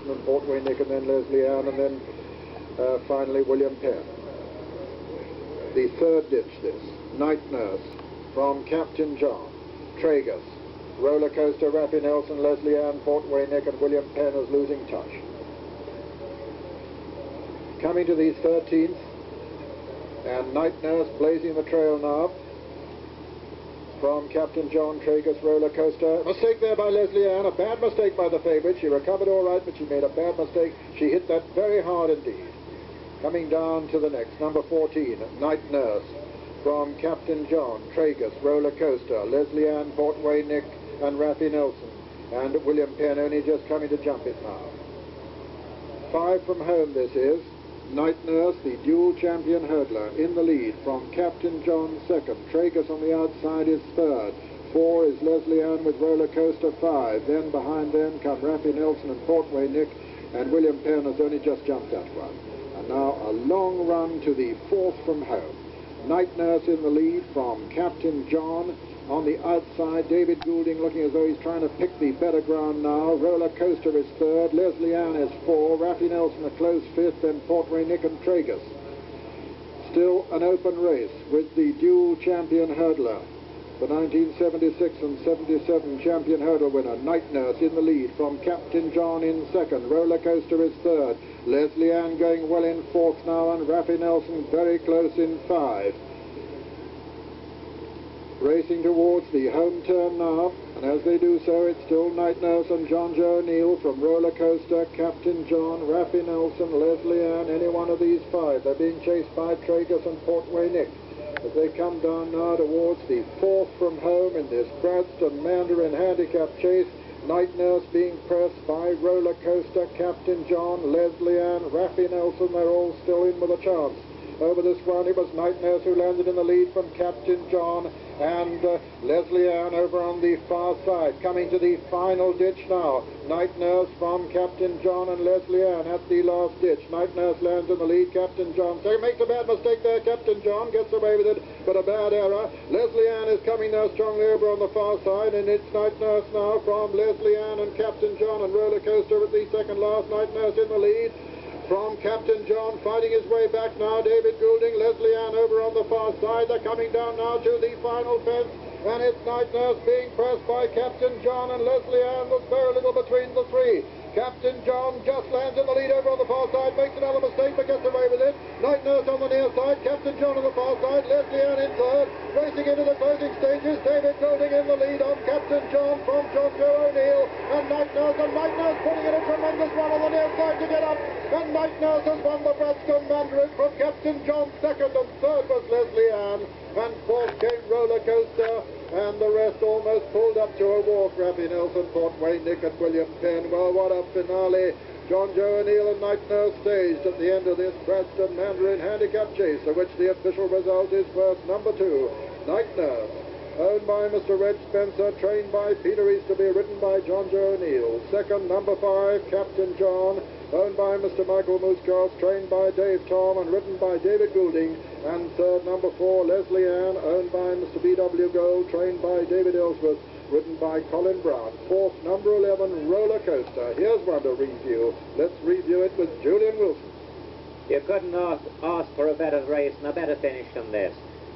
Nelson and Portway Nick, and then Leslie Ann, and then finally William Penn. The third ditch this. Night Nurse from Captain John, Tragus, Roller Coaster, Rappy Nelson, Leslie Ann, Portway Nick, and William Penn is losing touch. Coming to these 13th, and Night Nurse blazing the trail now from Captain John, Tragus, Roller Coaster. Mistake there by Leslie Ann, a bad mistake by the favourite. She recovered all right, but she made a bad mistake. She hit that very hard indeed. Coming down to the next, number 14, Night Nurse from Captain John, Tragus, Roller Coaster, Leslie Ann, Portway Nick, and Rappy Nelson, and William Penn only just coming to jump it now. 5 from home this is. Night Nurse, the dual champion hurdler, in the lead from Captain John, second. Tragus on the outside is third. 4 is Leslie Ann with Roller Coaster, 5. Then behind them come Rappy Nelson and Portway Nick, and William Penn has only just jumped that one. And now a long run to the 4th from home. Night Nurse in the lead from Captain John. On the outside, David Goulding looking as though he's trying to pick the better ground now. Roller Coaster is third, Leslie Ann is 4, Rappy Nelson a close 5th, then Portway Nick and Tragus. Still an open race with the dual champion hurdler. The 1976 and 77 champion hurdle winner, Night Nurse in the lead from Captain John in second. Roller Coaster is third. Leslie Ann going well in 4th now, and Rappy Nelson very close in 5. Racing towards the home turn now, and as they do so, it's still Night Nurse and John Joe O'Neill from Roller Coaster, Captain John, Rappy Nelson, Leslie Ann, any one of these 5. They're being chased by Tragus and Portway Nick. As they come down now towards the 4th from home in this Bradston Mandarin handicap chase, Night Nurse being pressed by Roller Coaster, Captain John, Leslie Ann, Rappy Nelson. They're all still in with a chance. Over this one, it was Night Nurse who landed in the lead from Captain John, and Leslie Ann over on the far side. Coming to the final ditch now. Night Nurse from Captain John and Leslie Ann at the last ditch. Night Nurse lands in the lead. Captain John makes a bad mistake there. Captain John gets away with it, but a bad error. Leslie Ann is coming now strongly over on the far side, and it's Night Nurse now from Leslie Ann and Captain John and Roller Coaster at the second last. Night Nurse in the lead. From Captain John, fighting his way back now, David Goulding, Leslie Ann over on the far side. They're coming down now to the final fence, and it's Night Nurse being pressed by Captain John and Leslie Ann. There's very little between the 3. Captain John just lands in the lead over on the far side, makes another mistake but gets away with it. Night Nurse on the near side, Captain John on the far side, Leslie Ann in third. Racing into the closing stages, David Goulding in the lead on Captain John from John Joe O'Neill, and Night Nurse putting in a tremendous run on the near side to get up. And Night Nurse has won the Bradston Mandarin from Captain John, second, and third was Leslie Ann, and 4th came Roller Coaster, and the rest almost pulled up to a walk. Rappy Nelson, Portway Nick, and William Penn. Well, what a finale. John Joe O'Neill and Night Nurse staged at the end of this Bradston Mandarin handicap chase, of which the official result is first, number 2, Night Nurse, owned by Mr. Reg Spencer, trained by Peter Easterby, ridden by John Joe O'Neill. Second, number 5, Captain John, owned by Mr. Michael Mooskos, trained by Dave Tom and ridden by David Goulding. And third, number 4, Leslie Ann, owned by Mr. B.W. Gold, trained by David Ellsworth, ridden by Colin Brown. 4th, number 11, Roller Coaster. Here's one to review. Let's review it with Julian Wilson. You couldn't ask for a better race and a better finish than this.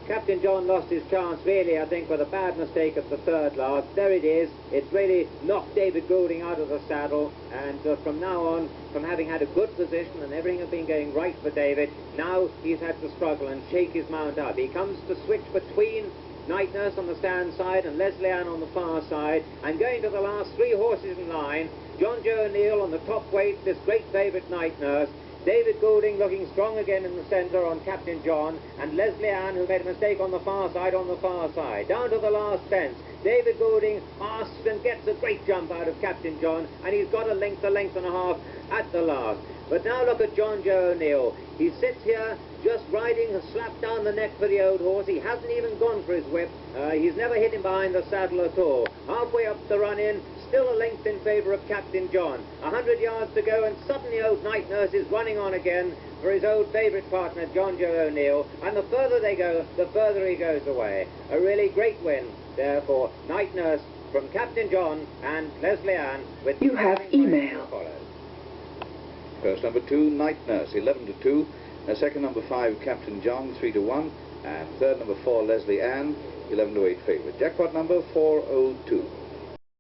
Captain John lost his chance, really, I think, with a bad mistake at the third last. There it is. It's really knocked David Goulding out of the saddle, and from now on, from having had a good position and everything had been going right for David, now he's had to struggle and shake his mount up. He comes to switch between Night Nurse on the stand side and Leslie Ann on the far side, and going to the last 3 horses in line, John Joe O'Neill on the top weight, this great favourite Night Nurse, David Goulding looking strong again in the centre on Captain John, and Leslie Ann, who made a mistake on the far side, down to the last fence. David Goulding asks and gets a great jump out of Captain John, and he's got a length and a half at the last. But now look at John Joe O'Neill. He sits here just riding a slap down the neck for the old horse. He hasn't even gone for his whip. He's never hit him behind the saddle at all. Halfway up the run-in, still a length in favour of Captain John. 100 yards to go, and suddenly old Night Nurse is running on again for his old favourite partner, John Joe O'Neill. And the further they go, the further he goes away. A really great win, therefore, Night Nurse from Captain John and Leslie Ann with... You have email. First number 2, Night Nurse, 11 to 2. Second number 5, Captain John, 3 to 1. And third number 4, Leslie Ann, 11 to 8 favourite. Jackpot number 402.